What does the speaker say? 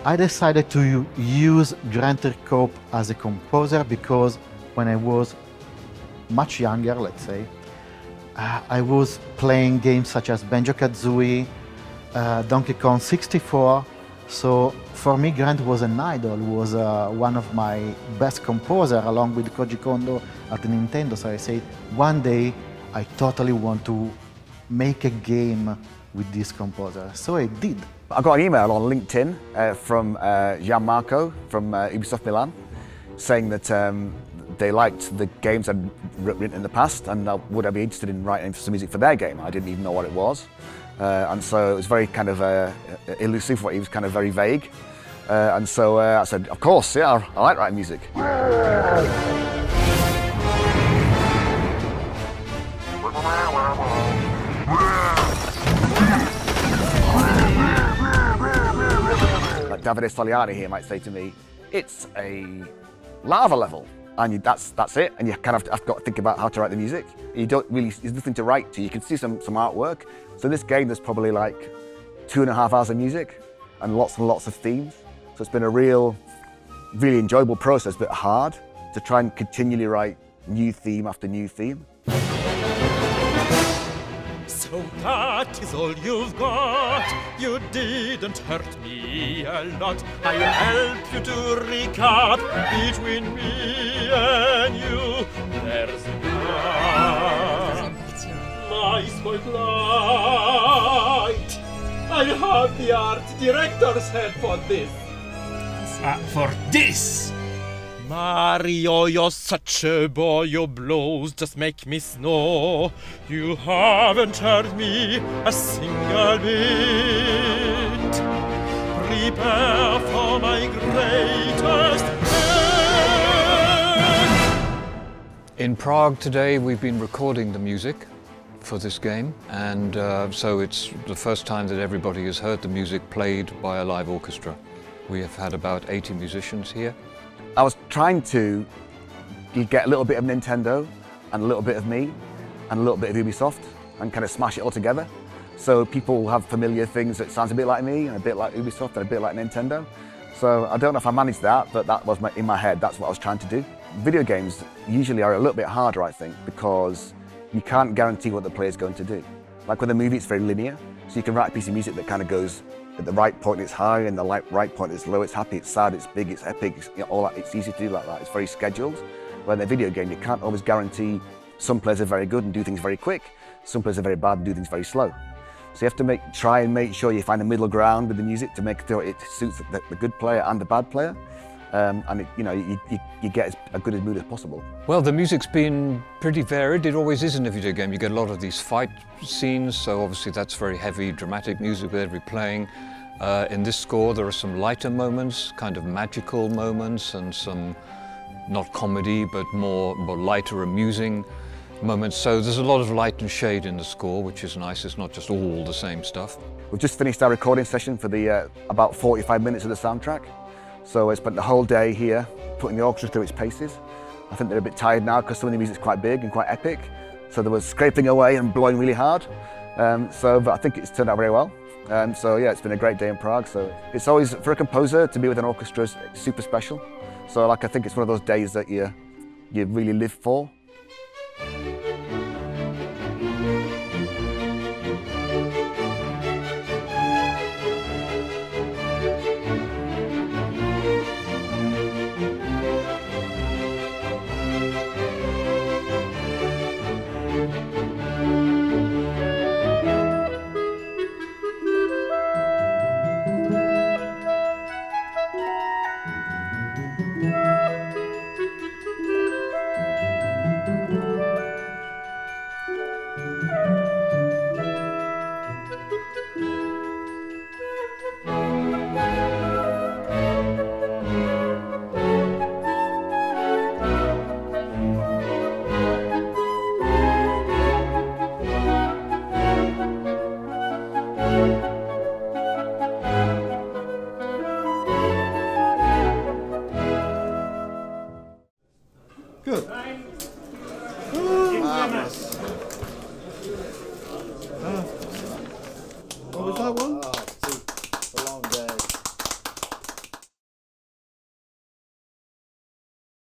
I decided to use Granter Cope as a composer because when I was much younger, let's say, I was playing games such as Banjo-Kazooie, Donkey Kong 64. So for me, Grant was an idol, was one of my best composers, along with Koji Kondo at Nintendo. So I said, one day I totally want to make a game with this composer. So I did. I got an email on LinkedIn from Gianmarco from Ubisoft Milan saying that they liked the games I'd written in the past and would I be interested in writing some music for their game. I didn't even know what it was. And so it was very kind of elusive, what he was kind of very vague. And so I said, of course, yeah, I like writing music. Like Davide Soliani here might say to me, it's a lava level. And that's it, and you kind of have got to think about how to write the music. You don't really, there's nothing to write to. You can see some artwork. So this game, there's probably like 2.5 hours of music and lots of themes. So it's been a really enjoyable process, but hard to try and continually write new theme after new theme. So that is all you've got. You didn't hurt me a lot. I'll help you to recap between me and you. There's a gap. My spotlight. I have the art director's head for this. For this? Mario, you're such a boy, your blows just make me snow. You haven't hurt me a single bit. Prepare for my greatest hit. In Prague today we've been recording the music for this game, and so it's the first time that everybody has heard the music played by a live orchestra. We have had about 80 musicians here. I was trying to get a little bit of Nintendo and a little bit of me and a little bit of Ubisoft and kind of smash it all together. So people have familiar things that sounds a bit like me and a bit like Ubisoft and a bit like Nintendo. So I don't know if I managed that, but that was in my head, that's what I was trying to do. Video games usually are a little bit harder, I think, because you can't guarantee what the player's going to do. Like with a movie, it's very linear. So you can write a piece of music that kind of goes at the right point it's high and the right point it's low, it's happy, it's sad, it's big, it's epic, it's, all that. It's easy to do like that, it's very scheduled. Where in a video game, you can't always guarantee some players are very good and do things very quick, some players are very bad and do things very slow. So you have to try and make sure you find a middle ground with the music to make sure it suits the good player and the bad player. And you get as good a mood as possible. Well, the music's been pretty varied. It always is in a video game. You get a lot of these fight scenes, so obviously that's very heavy, dramatic music with every playing. In this score there are some lighter moments, kind of magical moments, and some, not comedy, but more lighter, amusing moments. So there's a lot of light and shade in the score, which is nice. It's not just all the same stuff. We've just finished our recording session for the about 45 minutes of the soundtrack. So I spent the whole day here putting the orchestra through its paces. I think they're a bit tired now because some of the music's quite big and quite epic. So they were scraping away and blowing really hard. But I think it's turned out very well. So yeah, it's been a great day in Prague. So it's always, for a composer, to be with an orchestra is super special. So like, I think it's one of those days that you really live for.